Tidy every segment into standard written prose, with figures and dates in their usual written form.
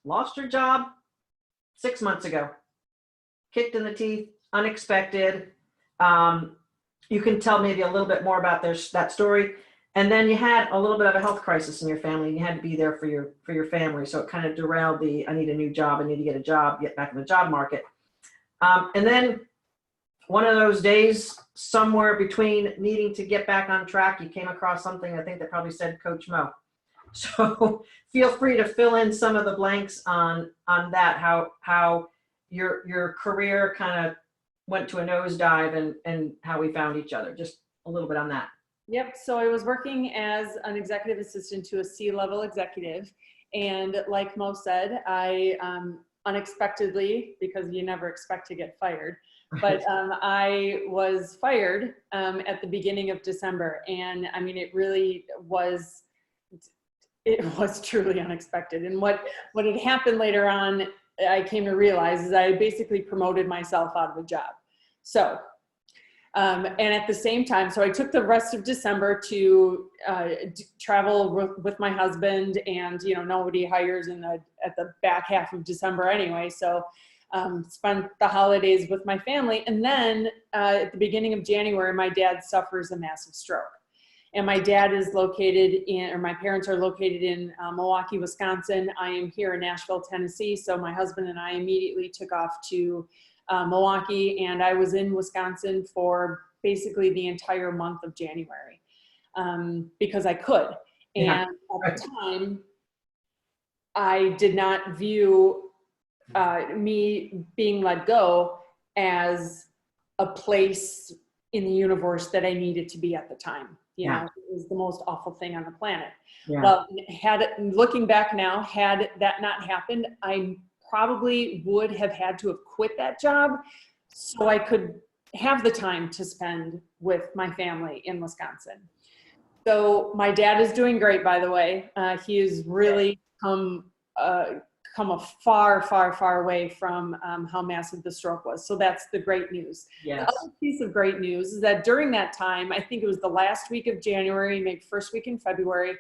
lost her job 6 months ago, kicked in the teeth, unexpected. You can tell maybe a little bit more about that story. And then you had a little bit of a health crisis in your family, and you had to be there for your family. So it kind of derailed I need a new job, I need to get a job, get back in the job market. And then one of those days, somewhere between needing to get back on track, you came across something, I think that probably said Coach Mo. So feel free to fill in some of the blanks on that, how your career kind of went to a nosedive and how we found each other. Just a little bit on that. Yep. So I was working as an executive assistant to a C-level executive. And like Mo said, I unexpectedly, because you never expect to get fired, but I was fired at the beginning of December. And I mean, it was truly unexpected. And what had happened later on, I came to realize, is I basically promoted myself out of a job. So, and at the same time, so I took the rest of December to travel with my husband, and, you know, nobody hires at the back half of December anyway. So spent the holidays with my family. And then at the beginning of January, my dad suffers a massive stroke. And my dad is my parents are located in Milwaukee, Wisconsin. I am here in Nashville, Tennessee. So my husband and I immediately took off to Milwaukee, and I was in Wisconsin for basically the entire month of January because I could. And at the time, I did not view me being let go as a place in the universe that I needed to be at the time. You know, it was the most awful thing on the planet. Yeah. Well, looking back now, had that not happened, I probably would have had to have quit that job so I could have the time to spend with my family in Wisconsin. So my dad is doing great, by the way. He has really come a far way from how massive the stroke was. So that's the great news. Yes. The other piece of great news is that during that time, I think it was the last week of January, maybe first week in February,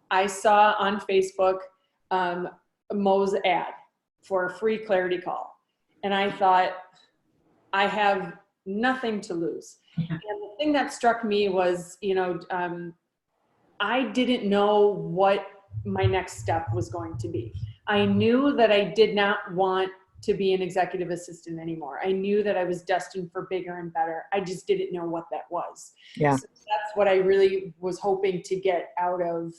I saw on Facebook Mo's ad for a free clarity call. And I thought, I have nothing to lose. And the thing that struck me was, you know, I didn't know what my next step was going to be. I knew that I did not want to be an executive assistant anymore. I knew that I was destined for bigger and better. I just didn't know what that was. Yeah. So that's what I really was hoping to get out of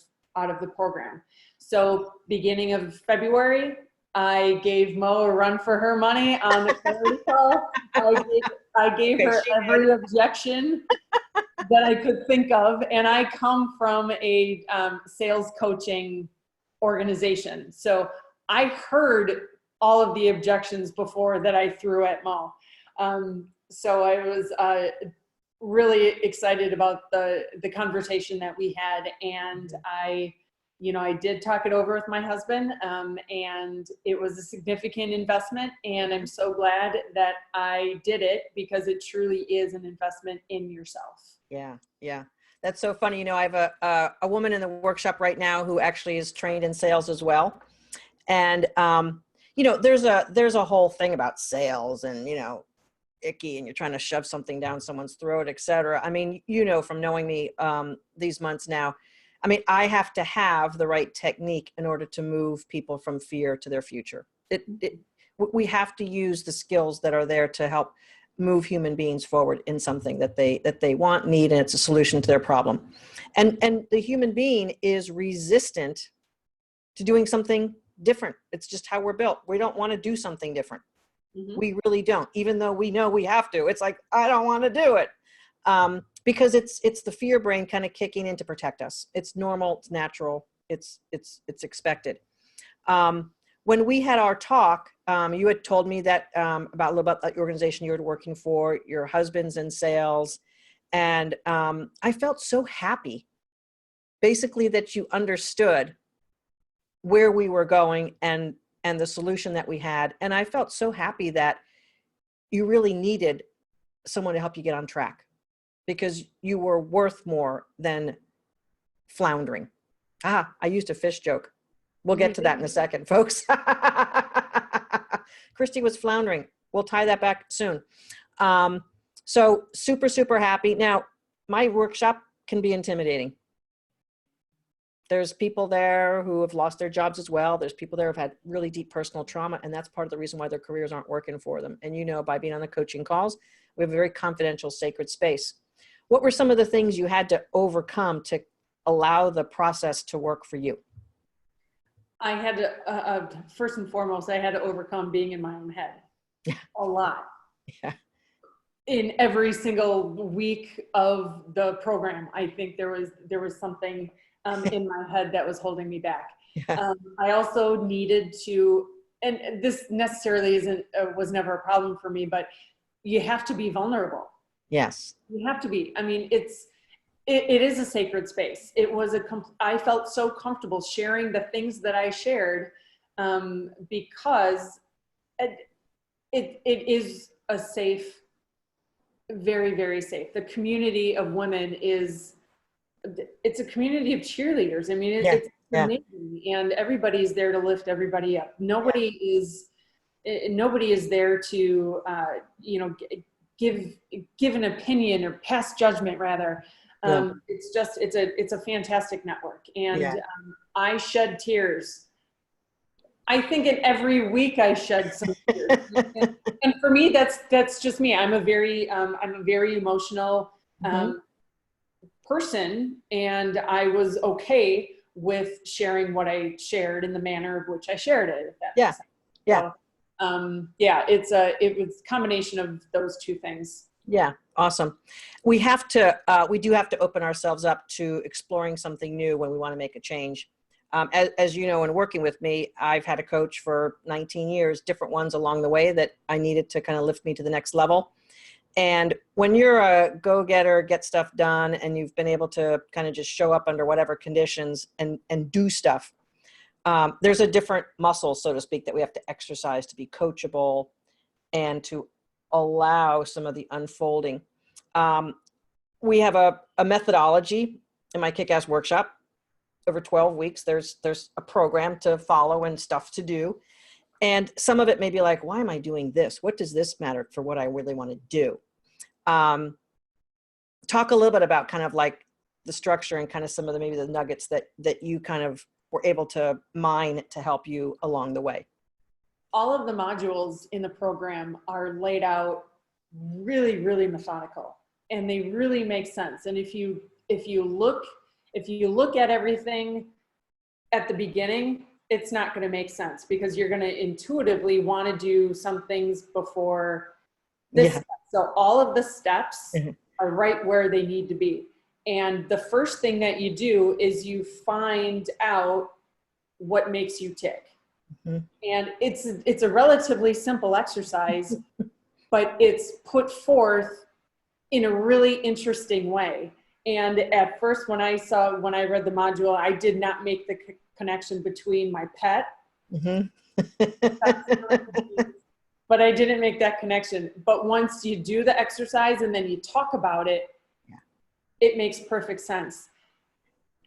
the program. So beginning of February, I gave Mo a run for her money on the clarity call. I gave her every objection that I could think of. And I come from a sales coaching organization. So I heard all of the objections before that I threw at Mo. So I was really excited about the conversation that we had. And I did talk it over with my husband, and it was a significant investment. And I'm so glad that I did it, because it truly is an investment in yourself. Yeah. Yeah. That's so funny. You know, I have a woman in the workshop right now who actually is trained in sales as well. And, you know, there's a whole thing about sales and, you know, icky, and you're trying to shove something down someone's throat, et cetera. I mean, you know, from knowing me these months now, I mean, I have to have the right technique in order to move people from fear to their future. We have to use the skills that are there to help move human beings forward in something that they want, need, and it's a solution to their problem. And the human being is resistant to doing something different. It's just how we're built. We don't want to do something different. Mm-hmm. We really don't, even though we know we have to. It's like, I don't want to do it. Because it's the fear brain kind of kicking in to protect us. It's normal, it's natural, it's expected. When we had our talk, you had told me that about a little about the organization you were working for, your husband's in sales, and I felt so happy, basically, that you understood where we were going and the solution that we had, and I felt so happy that you really needed someone to help you get on track, because you were worth more than floundering. I used a fish joke. We'll get to that in a second, folks. Kristy was floundering. We'll tie that back soon. So super, super happy. Now, my workshop can be intimidating. There's people there who have lost their jobs as well. There's people there who've had really deep personal trauma, and that's part of the reason why their careers aren't working for them. And you know, by being on the coaching calls, we have a very confidential, sacred space. What were some of the things you had to overcome to allow the process to work for you? I had to, first and foremost, I had to overcome being in my own head a lot. Yeah. In every single week of the program, I think there was something in my head that was holding me back. Yeah. I also needed to, and this necessarily was never a problem for me, but you have to be vulnerable. Yes. You have to be. I mean, it is a sacred space. I felt so comfortable sharing the things that I shared because it is a safe, very, very safe. The community of women it's a community of cheerleaders. I mean, it's amazing, and everybody's there to lift everybody up. Nobody is there to, give an opinion or pass judgment rather. It's a fantastic network. And I shed tears. I think in every week I shed some tears. and for me, that's just me. I'm a very emotional person, and I was okay with sharing what I shared in the manner of which I shared it. If that makes sense. Yeah. So, it was a combination of those two things. Yeah. Awesome. We do have to open ourselves up to exploring something new when we want to make a change. As you know, in working with me, I've had a coach for 19 years, different ones along the way that I needed to kind of lift me to the next level. And when you're a go-getter, get stuff done, and you've been able to kind of just show up under whatever conditions and do stuff, there's a different muscle, so to speak, that we have to exercise to be coachable and to allow some of the unfolding. We have a methodology in my Kick-Ass workshop. Over 12 weeks, there's a program to follow and stuff to do. And some of it may be like, why am I doing this? What does this matter for what I really want to do? Talk a little bit about kind of like the structure and kind of some of maybe the nuggets that you kind of were able to mine to help you along the way. All of the modules in the program are laid out really, really methodical, and they really make sense. And if you look at everything at the beginning, it's not going to make sense because you're going to intuitively want to do some things before this step. So all of the steps are right where they need to be. And the first thing that you do is you find out what makes you tick. And it's a relatively simple exercise, but it's put forth in a really interesting way. And at first, when I read the module, I did not make the connection between my pet, but I didn't make that connection. But once you do the exercise and then you talk about it, it makes perfect sense.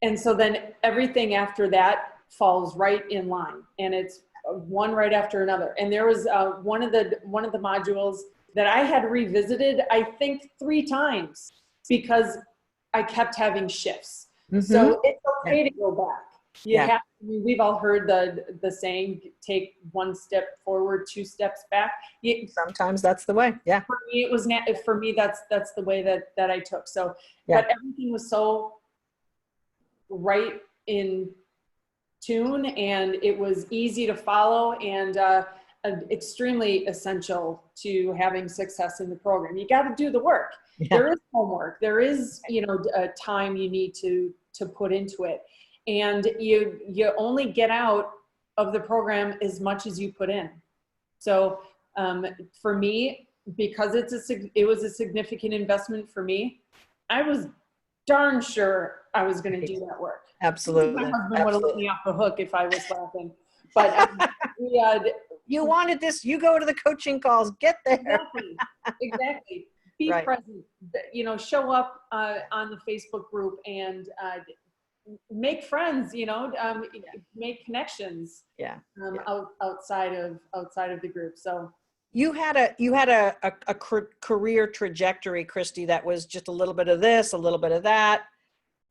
And so then everything after that falls right in line, and it's one right after another. And there was one of the modules that I had revisited, I think 3 times, because I kept having shifts. So it's okay to go back. We've all heard the saying, take 1 step forward, 2 steps back. Sometimes that's the way. Yeah. For me, that's the way that I took. So, but everything was so right in tune, and it was easy to follow, and extremely essential to having success in the program. You got to do the work. There is homework. There is, time you need to put into it. And you only get out of the program as much as you put in. So for me, because it was a significant investment for me, I was darn sure I was going to do that work. Absolutely. My husband would have let me off the hook if I was laughing. But you wanted this, you go to the coaching calls, get there. Exactly. Be present, show up on the Facebook group and make friends, make connections. Yeah. Outside of the group. So You had a career trajectory, Kristy, that was just a little bit of this, a little bit of that,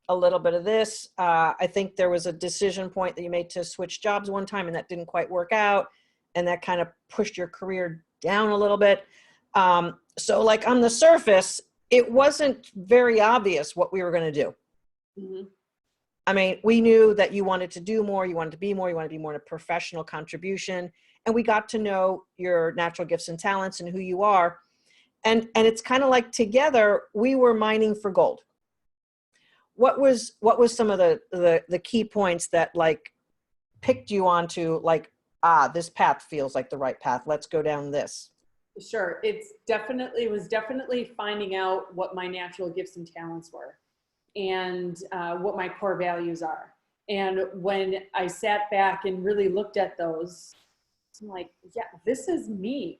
a little bit of this. I think there was a decision point that you made to switch jobs one time, and that didn't quite work out, and that kind of pushed your career down a little bit. So like on the surface, it wasn't very obvious what we were going to do. mm-hmm. I mean, we knew that you wanted to do more, you wanted to be more, you wanted to be more in a professional contribution. And we got to know your natural gifts and talents and who you are. And it's kind of like together, we were mining for gold. What was some of the key points that like picked you onto like, this path feels like the right path. Let's go down this. Sure. It was definitely finding out what my natural gifts and talents were, and what my core values are. And when I sat back and really looked at those, I'm like, yeah, this is me.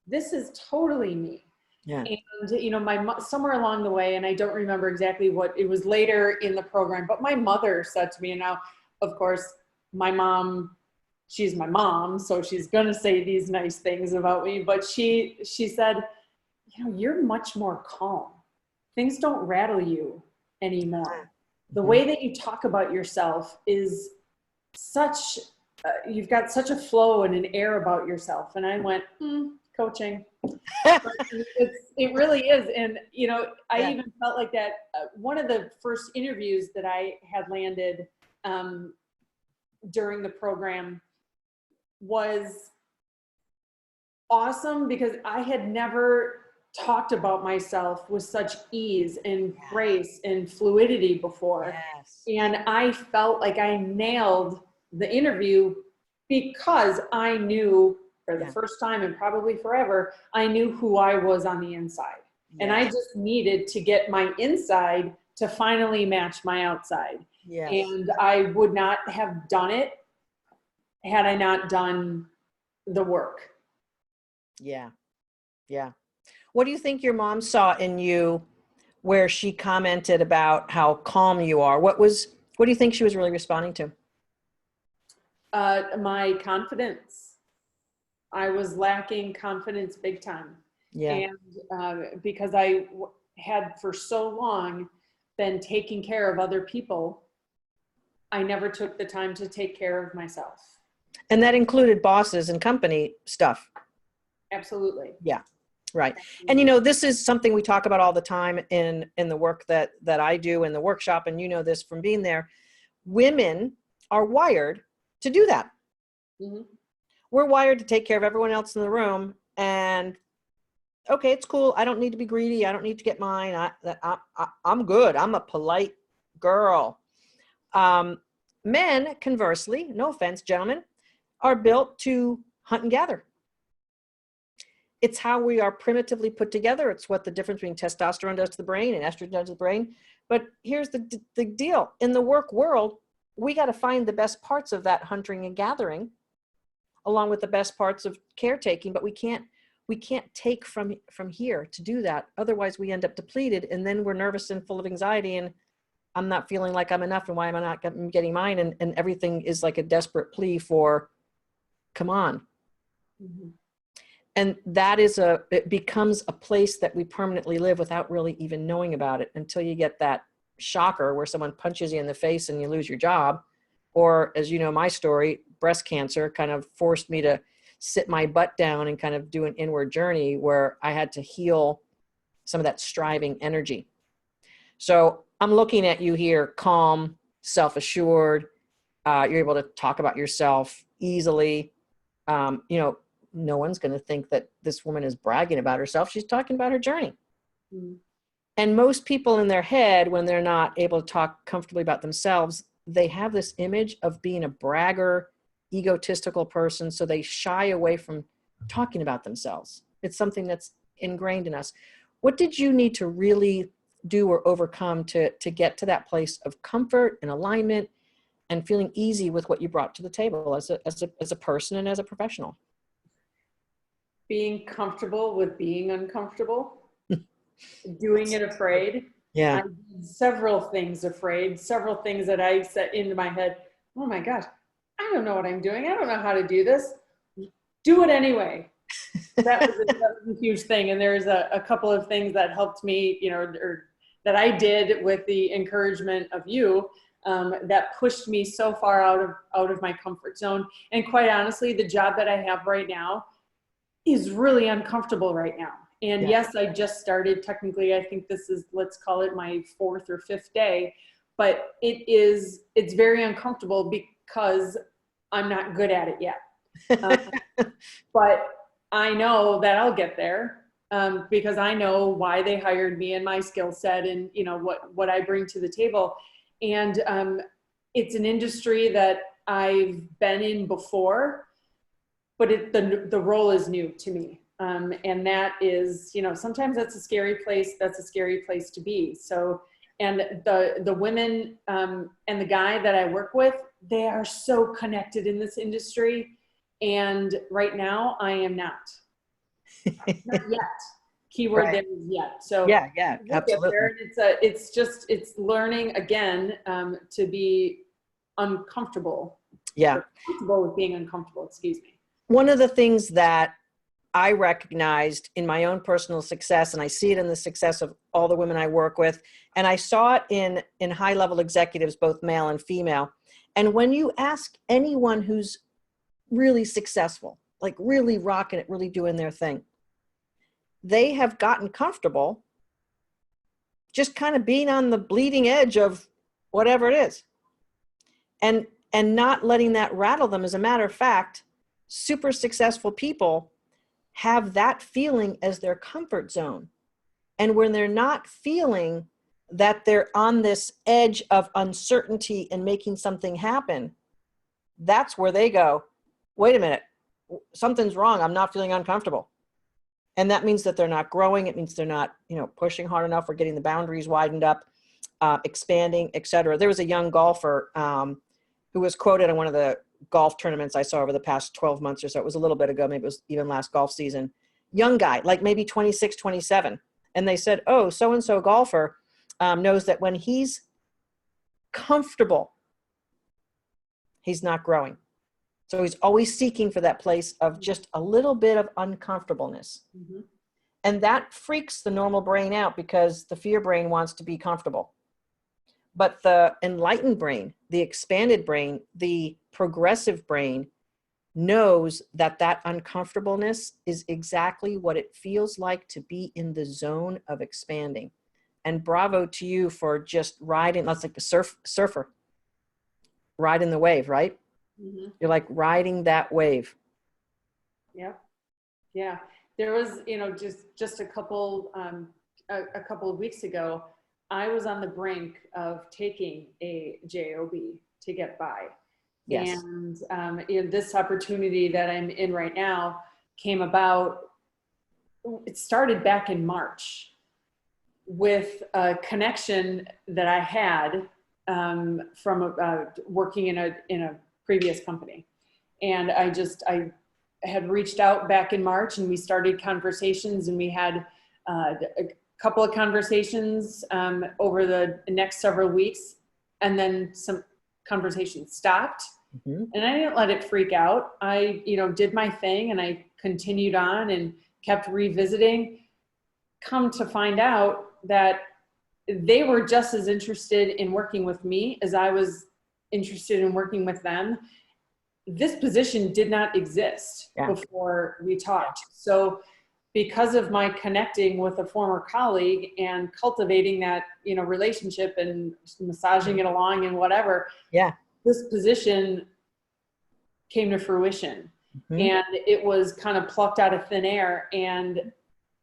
This is totally me. Yeah. And, somewhere along the way, and I don't remember exactly what, it was later in the program, but my mother said to me, and now, of course, my mom, she's my mom, so she's going to say these nice things about me, but she said, you're much more calm. Things don't rattle you anymore. The way that you talk about yourself is such, you've got such a flow and an air about yourself. And I went, coaching. It really is. And, I even felt like that. One of the first interviews that I had landed during the program was awesome because I had never talked about myself with such ease and grace and fluidity before. Yes. And I felt like I nailed the interview because I knew for the first time and probably forever, I knew who I was on the inside. Yes. And I just needed to get my inside to finally match my outside. Yes. And I would not have done it had I not done the work. Yeah. Yeah. What do you think your mom saw in you where she commented about how calm you are? What do you think she was really responding to? My confidence. I was lacking confidence big time. Yeah. And because I had for so long been taking care of other people, I never took the time to take care of myself. And that included bosses and company stuff. Absolutely. Yeah. Right. And, this is something we talk about all the time in the work that I do in the workshop. And this from being there. Women are wired to do that. Mm-hmm. We're wired to take care of everyone else in the room. And okay, it's cool. I don't need to be greedy. I don't need to get mine. I'm good. I'm a polite girl. Men, conversely, no offense, gentlemen, are built to hunt and gather. It's how we are primitively put together. It's what the difference between testosterone does to the brain and estrogen does to the brain. But here's the deal. In the work world, we got to find the best parts of that hunting and gathering along with the best parts of caretaking, but we can't take from here to do that. Otherwise we end up depleted, and then we're nervous and full of anxiety, and I'm not feeling like I'm enough, and why am I not getting mine? And everything is like a desperate plea for, come on. Mm-hmm. And that it becomes a place that we permanently live without really even knowing about it until you get that shocker where someone punches you in the face and you lose your job. Or, as you know, my story, breast cancer kind of forced me to sit my butt down and kind of do an inward journey where I had to heal some of that striving energy. So I'm looking at you here, calm, self-assured. You're able to talk about yourself easily. No one's going to think that this woman is bragging about herself. She's talking about her journey. Mm-hmm. And most people in their head, when they're not able to talk comfortably about themselves, they have this image of being a bragger, egotistical person. So they shy away from talking about themselves. It's something that's ingrained in us. What did you need to really do or overcome to get to that place of comfort and alignment and feeling easy with what you brought to the table as a person and as a professional? Being comfortable with being uncomfortable, doing it afraid. Yeah. I did several things afraid, several things that I set into my head. Oh my gosh, I don't know what I'm doing. I don't know how to do this. Do it anyway. That was a huge thing. And there's a couple of things that helped me, or that I did with the encouragement of you, that pushed me so far out of my comfort zone. And quite honestly, the job that I have right now is really uncomfortable right now. And Yeah. yes, I just started. Technically, I think this is, let's call it my 4th or 5th day, but it's very uncomfortable because I'm not good at it yet. But I know that I'll get there, because I know why they hired me and my skill set and what I bring to the table. And it's an industry that I've been in before, but the role is new to me. And that is, sometimes that's a scary place. That's a scary place to be. So, and the women and the guy that I work with, they are so connected in this industry. And right now I am not. Not yet. Keyword Right. there is yet. So Yeah, we'll get absolutely. there. It's learning again, to be uncomfortable. Yeah. Or comfortable with being uncomfortable, excuse me. One of the things that I recognized in my own personal success, and I see it in the success of all the women I work with, and I saw it in high-level executives, both male and female. And when you ask anyone who's really successful, like really rocking it, really doing their thing, they have gotten comfortable just kind of being on the bleeding edge of whatever it is. And not letting that rattle them. As a matter of fact, super successful people have that feeling as their comfort zone. And when they're not feeling that they're on this edge of uncertainty and making something happen, that's where they go, wait a minute, something's wrong. I'm not feeling uncomfortable. And that means that they're not growing. It means they're not, pushing hard enough or getting the boundaries widened up, expanding, et cetera. There was a young golfer who was quoted on one of the golf tournaments I saw over the past 12 months or so. It was a little bit ago. Maybe it was even last golf season. Young guy, like maybe 26, 27. And they said, oh, so-and-so golfer knows that when he's comfortable, he's not growing. So he's always seeking for that place of just a little bit of uncomfortableness. Mm-hmm. And that freaks the normal brain out because the fear brain wants to be comfortable. But the enlightened brain, the expanded brain, the progressive brain knows that that uncomfortableness is exactly what it feels like to be in the zone of expanding. And bravo to you for just riding, that's like a surfer, riding the wave, right? Mm-hmm. You're like riding that wave. Yeah. Yeah. There was, just a couple of weeks ago, I was on the brink of taking a JOB to get by. Yes. And this opportunity that I'm in right now came about, it started back in March with a connection that I had from working in a previous company. And I had reached out back in March and we started conversations, and we had a couple of conversations over the next several weeks, and then some conversations stopped. Mm-hmm. And I didn't let it freak out. I, did my thing, and I continued on and kept revisiting. Come to find out that they were just as interested in working with me as I was interested in working with them. This position did not exist before we talked. So because of my connecting with a former colleague and cultivating that, relationship and massaging it along and whatever, this position came to fruition. Mm-hmm. And it was kind of plucked out of thin air. And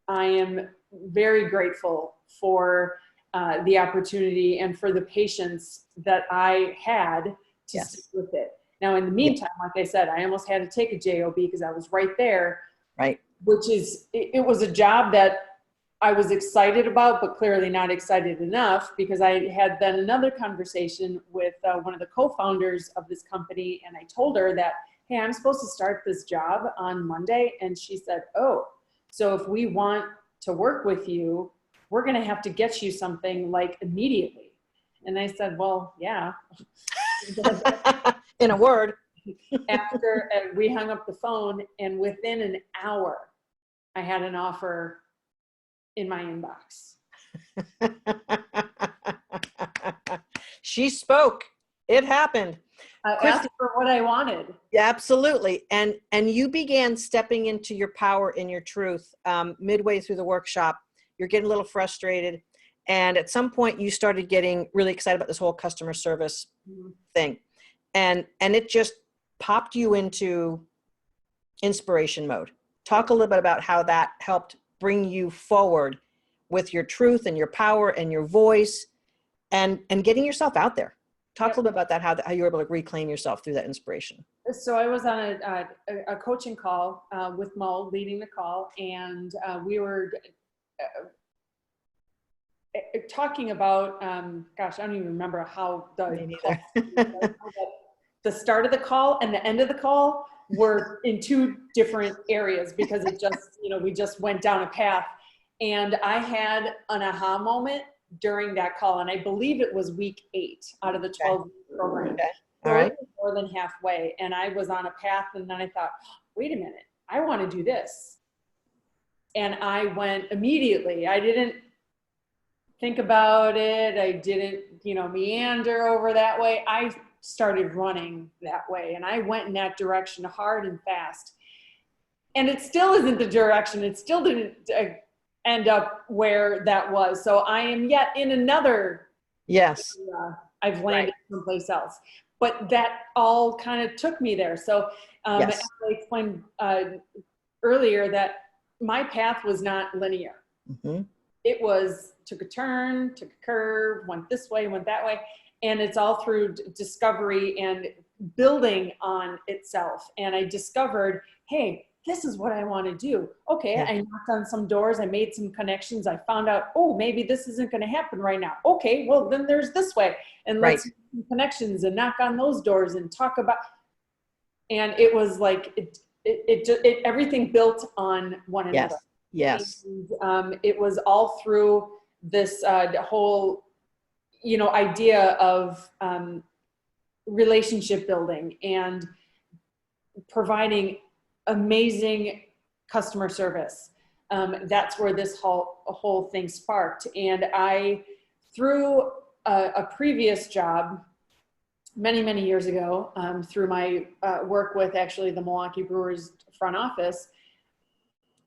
I am very grateful for the opportunity and for the patience that I had to stick with it. Now, in the meantime, like I said, I almost had to take a JOB because I was right there. Right. Which is, it was a job that I was excited about, but clearly not excited enough, because I had then another conversation with one of the co-founders of this company. And I told her that, hey, I'm supposed to start this job on Monday. And she said, oh, so if we want to work with you, we're going to have to get you something like immediately. And I said, well, yeah. In a word. After we hung up the phone, and within an hour, I had an offer in my inbox. She spoke. It happened. I Kristy, asked for what I wanted. yeah, absolutely. And you began stepping into your power and your truth midway through the workshop. You're getting a little frustrated. And at some point you started getting really excited about this whole customer service thing. And it just popped you into inspiration mode. Talk a little bit about how that helped bring you forward with your truth and your power and your voice and getting yourself out there. Talk a little bit about that, how you were able to reclaim yourself through that inspiration. So I was on a coaching call with Mo leading the call, and we were talking about, gosh, I don't even remember how the start of the call and the end of the call were in two different areas, because it just, we just went down a path. And I had an aha moment during that call, and I believe it was week 8 out of the 12 program. Okay. So All right. more than halfway, and I was on a path, and then I thought, wait a minute, I want to do this. And I went immediately. I didn't think about it. I didn't, meander over that way. I started running that way, and I went in that direction hard and fast. And it still isn't the direction. It still didn't end up where that was. So I am yet in another. Yes. I've landed someplace else. But that all kind of took me there. So Yes. as I explained earlier, that my path was not linear. Mm-hmm. It was, took a turn, took a curve, went this way, went that way. And it's all through discovery and building on itself. And I discovered, hey, this is what I want to do. Okay, Yeah. I knocked on some doors. I made some connections. I found out, oh, maybe this isn't going to happen right now. Okay, well, then there's this way. And let's make some connections and knock on those doors and talk about. And it was like, it everything built on one another. Yes. And, it was all through this whole, idea of relationship building and providing amazing customer service. That's where this whole thing sparked. And I, through a previous job many, many years ago, through my work with actually the Milwaukee Brewers front office,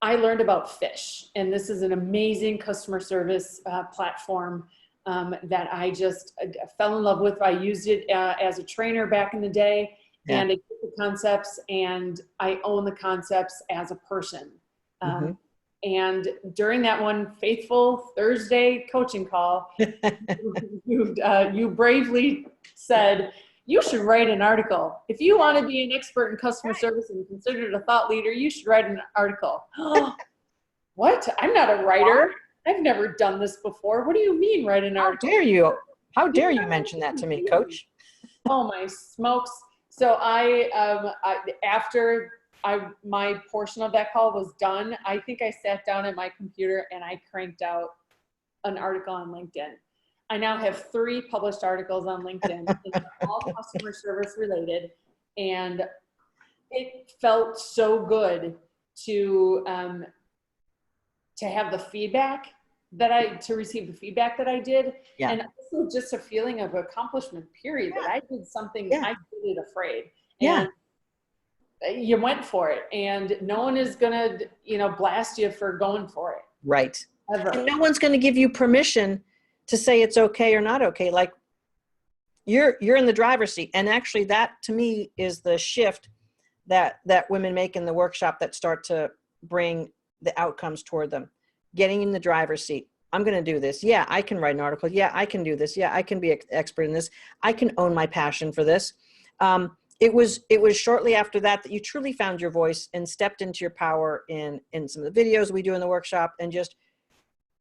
I learned about Fish. And this is an amazing customer service platform that I just fell in love with. I used it as a trainer back in the day. Yeah. And I took the concepts and I own the concepts as a person. Mm-hmm. And during that one faithful Thursday coaching call, you bravely said, you should write an article. If you want to be an expert in customer service and considered a thought leader, you should write an article. What? I'm not a writer. I've never done this before. What do you mean write an article? How dare you? How dare you mention that to me, Coach? Oh my smokes. So after my portion of that call was done, I think I sat down at my computer and I cranked out an article on LinkedIn. I now have 3 published articles on LinkedIn. It's all customer service related. And it felt so good to have the feedback to receive the feedback that I did. Yeah. And also just a feeling of accomplishment, period, that I did something I did it afraid. Yeah. And you went for it, and no one is going to, blast you for going for it. Right. Ever. And no one's going to give you permission to say it's okay or not okay. Like you're in the driver's seat. And actually that to me is the shift that women make in the workshop that start to bring the outcomes toward them. Getting in the driver's seat. I'm going to do this. Yeah, I can write an article. Yeah, I can do this. Yeah, I can be an expert in this. I can own my passion for this. It was shortly after that you truly found your voice and stepped into your power in some of the videos we do in the workshop, and just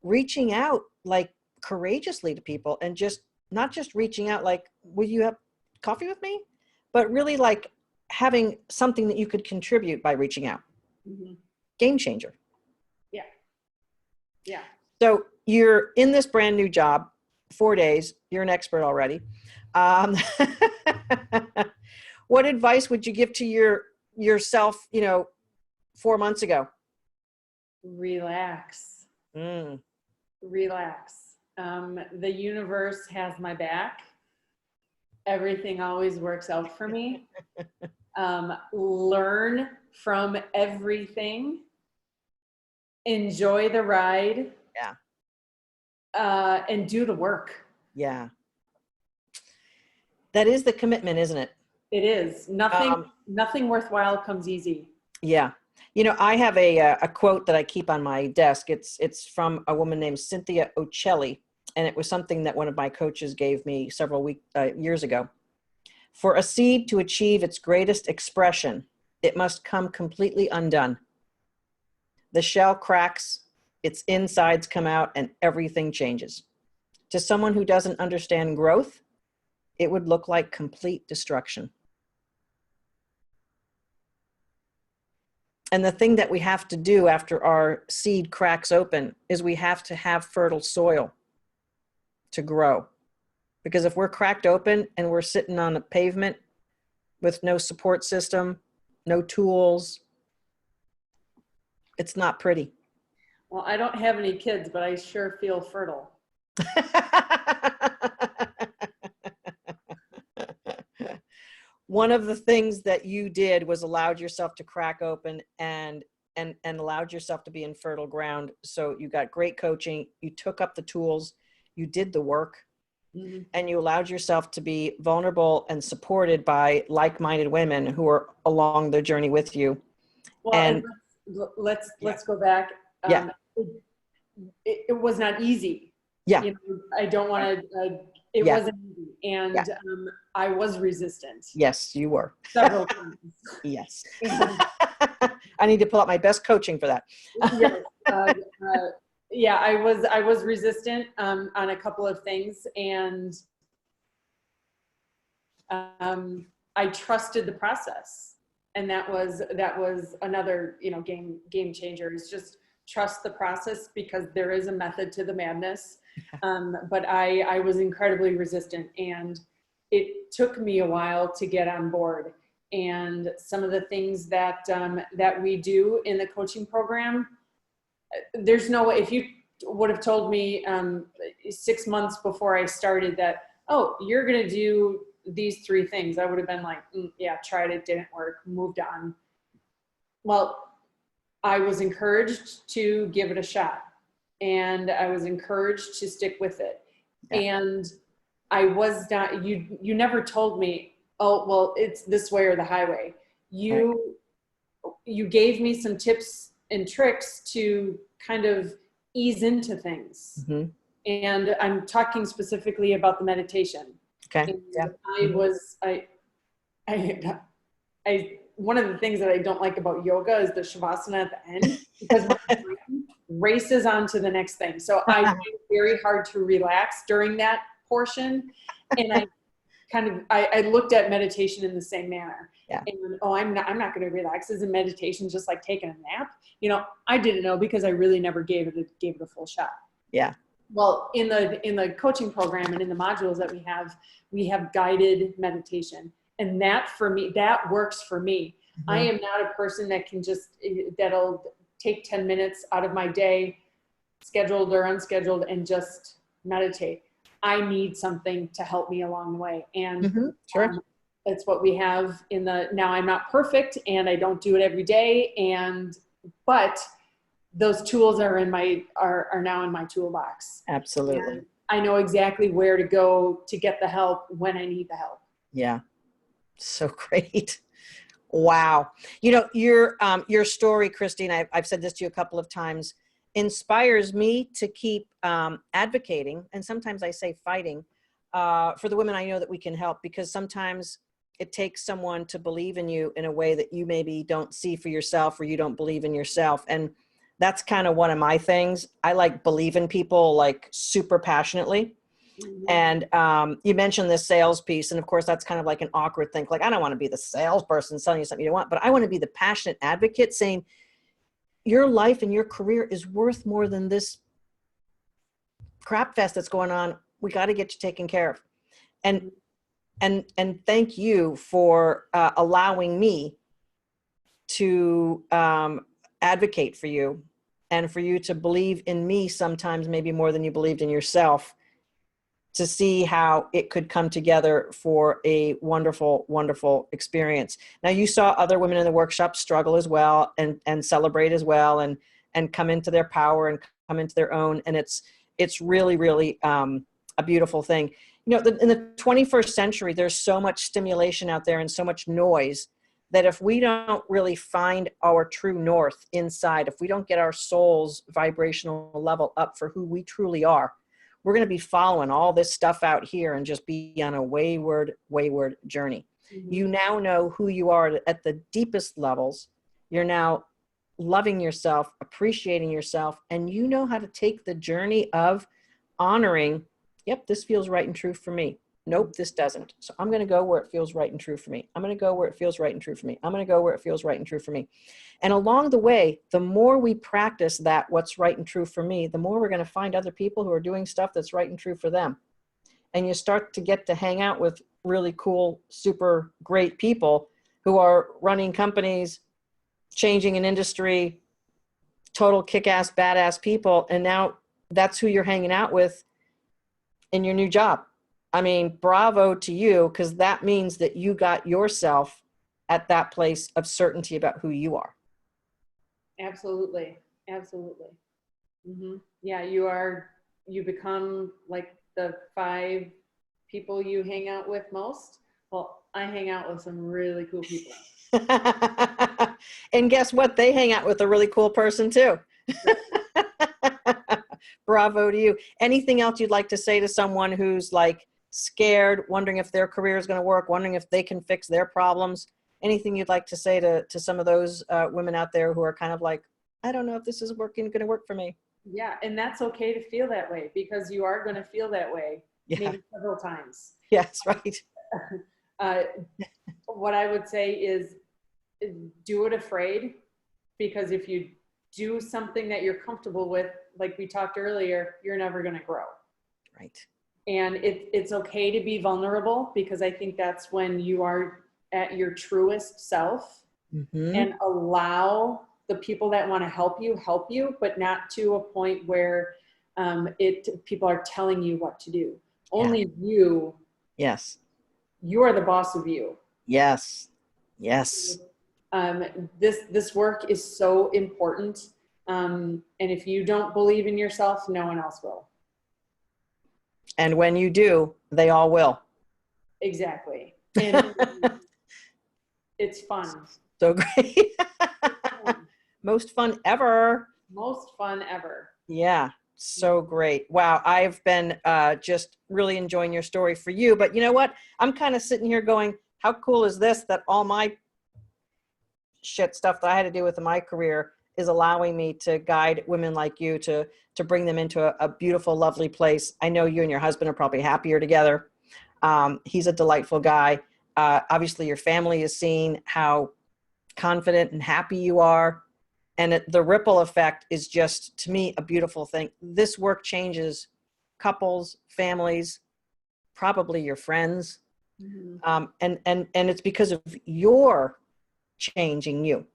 reaching out like courageously to people, and just not just reaching out like, will you have coffee with me? But really like having something that you could contribute by reaching out. Mm-hmm. Game changer. Yeah. Yeah. So, you're in this brand new job, 4 days, you're an expert already. Um, what advice would you give to yourself, 4 months ago? Relax. Mm. Relax. The universe has my back. Everything always works out for me. Learn from everything. Enjoy the ride. Yeah. And do the work. Yeah. That is the commitment, isn't it? It is. Nothing worthwhile comes easy. Yeah. I have a quote that I keep on my desk. It's from a woman named Cynthia Ocelli, and it was something that one of my coaches gave me several years ago. For a seed to achieve its greatest expression, it must come completely undone. The shell cracks, its insides come out, and everything changes. To someone who doesn't understand growth, it would look like complete destruction. And the thing that we have to do after our seed cracks open is we have to have fertile soil to grow. Because if we're cracked open and we're sitting on the pavement with no support system, no tools, it's not pretty. Well, I don't have any kids, but I sure feel fertile. One of the things that you did was allowed yourself to crack open and allowed yourself to be in fertile ground. So you got great coaching, you took up the tools, you did the work, mm-hmm. and you allowed yourself to be vulnerable and supported by like-minded women who are along the journey with you. Well, and let's go back. It was not easy. Yeah. I don't want to, it wasn't easy. And I was resistant. Yes, you were. Several times. Yes. I need to pull out my best coaching for that. Yes. I was resistant on a couple of things, and I trusted the process. And that was another, game changer, is just trust the process, because there is a method to the madness. But I was incredibly resistant, and it took me a while to get on board. And some of the things that we do in the coaching program, there's no way, if you would have told me 6 months before I started that, oh, you're going to do these 3 things, I would have been like, yeah, tried it, didn't work, moved on. Well, I was encouraged to give it a shot, and I was encouraged to stick with it. Yeah. And I was not, you never told me, oh, well, it's this way or the highway. You gave me some tips and tricks to kind of ease into things. Mm-hmm. And I'm talking specifically about the meditation. Okay. And I one of the things that I don't like about yoga is the shavasana at the end, because my brain races on to the next thing. So I find it very hard to relax during that portion. And I looked at meditation in the same manner. Yeah. And I'm not going to relax. Isn't meditation just like taking a nap? I didn't know, because I really never gave it a full shot. Yeah. Well, in the coaching program and in the modules that we have guided meditation. And that, for me, that works for me. Mm-hmm. I am not a person that can that'll take 10 minutes out of my day, scheduled or unscheduled, and just meditate. I need something to help me along the way. And mm-hmm. Sure. That's what we have now I'm not perfect, and I don't do it every day. But those tools are now in my toolbox. Absolutely. And I know exactly where to go to get the help when I need the help. Yeah. So great. Wow. Your story, Kristy, and I've said this to you a couple of times, inspires me to keep advocating, and sometimes I say fighting, for the women I know that we can help, because sometimes it takes someone to believe in you in a way that you maybe don't see for yourself, or you don't believe in yourself. And that's kind of one of my things. I like believe in people like super passionately. Mm-hmm. And you mentioned this sales piece. And of course, that's kind of like an awkward thing. Like, I don't want to be the salesperson selling you something you don't want, but I want to be the passionate advocate saying, your life and your career is worth more than this crap fest that's going on. We got to get you taken care of. And thank you for allowing me to advocate for you, and for you to believe in me sometimes maybe more than you believed in yourself, to see how it could come together for a wonderful, wonderful experience. Now, you saw other women in the workshop struggle as well, and celebrate as well, and come into their power and come into their own. And it's really, really a beautiful thing. You know, in the 21st century, there's so much stimulation out there and so much noise that if we don't really find our true north inside, if we don't get our soul's vibrational level up for who we truly are, we're going to be following all this stuff out here and just be on a wayward journey. Mm-hmm. You now know who you are at the deepest levels. You're now loving yourself, appreciating yourself, and you know how to take the journey of honoring, yep, this feels right and true for me. Nope, this doesn't. So I'm going to go where it feels right and true for me. I'm going to go where it feels right and true for me. I'm going to go where it feels right and true for me. And along the way, the more we practice that what's right and true for me, the more we're going to find other people who are doing stuff that's right and true for them. And you start to get to hang out with really cool, super great people who are running companies, changing an industry, total kick-ass, badass people. And now that's who you're hanging out with in your new job. I mean, bravo to you, because that means that you got yourself at that place of certainty about who you are. Absolutely. Absolutely. Mm-hmm. Yeah, you become like the 5 people you hang out with most. Well, I hang out with some really cool people. And guess what? They hang out with a really cool person too. Bravo to you. Anything else you'd like to say to someone who's like scared, wondering if their career is going to work, wondering if they can fix their problems? Anything you'd like to say to some of those women out there who are kind of like, I don't know if this is going to work for me? Yeah, and that's okay to feel that way, because you are going to feel that way, maybe several times. Yes, right. What I would say is do it afraid, because if you do something that you're comfortable with, like we talked earlier, you're never going to grow. Right. And it's okay to be vulnerable, because I think that's when you are at your truest self. Mm-hmm. And allow the people that want to help you, but not to a point where people are telling you what to do. Only you. Yes. You are the boss of you. Yes. Yes. This work is so important. And if you don't believe in yourself, no one else will. And when you do, they all will. Exactly. And it's fun. So great. Most fun ever. Most fun ever. Yeah. So great. Wow. I've been just really enjoying your story for you. But you know what? I'm kind of sitting here going, how cool is this, that all my shit stuff that I had to do with my career is allowing me to guide women like you to bring them into a beautiful, lovely place. I know you and your husband are probably happier together. He's a delightful guy. Obviously, your family has seen how confident and happy you are. And the ripple effect is just, to me, a beautiful thing. This work changes couples, families, probably your friends. Mm-hmm. And it's because of your changing you.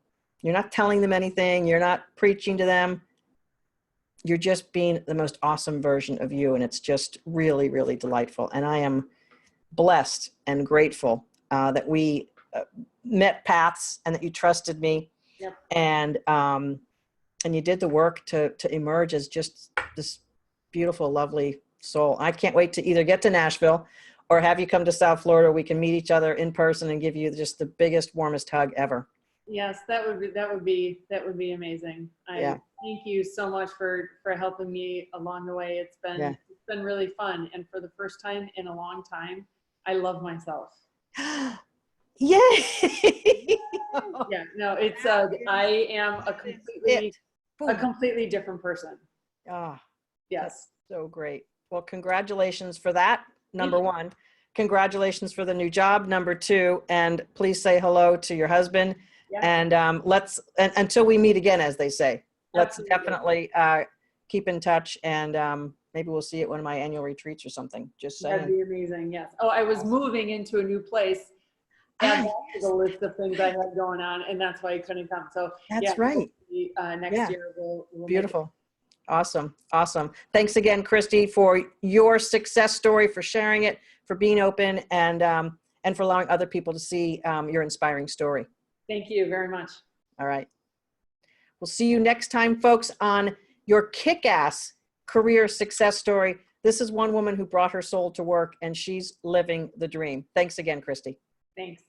You're not telling them anything. You're not preaching to them. You're just being the most awesome version of you. And it's just really, really delightful. And I am blessed and grateful that we met paths and that you trusted me. Yep. And you did the work to emerge as just this beautiful, lovely soul. I can't wait to either get to Nashville or have you come to South Florida. We can meet each other in person and give you just the biggest, warmest hug ever. Yes, that would be amazing. Thank you so much for helping me along the way. It's been really fun, and for the first time in a long time, I love myself. Yay! Yeah, no, it's I am a completely different person. Ah, yes, so great. Well, congratulations for that. Number one, congratulations for the new job. Number two, and please say hello to your husband. Yeah. And let's until we meet again, as they say. Let's definitely keep in touch and maybe we'll see you at one of my annual retreats or something. Just That'd saying. be amazing. Yes. Oh, I was moving into a new place. Add that to the list of things I had going on, and that's why I couldn't come. So That's right. hopefully, next Yeah. year we'll make it. Beautiful. Awesome. Awesome. Thanks again, Kristy, for your success story, for sharing it, for being open, and for allowing other people to see your inspiring story. Thank you very much. All right. We'll see you next time, folks, on your kick-ass career success story. This is one woman who brought her soul to work, and she's living the dream. Thanks again, Kristy. Thanks.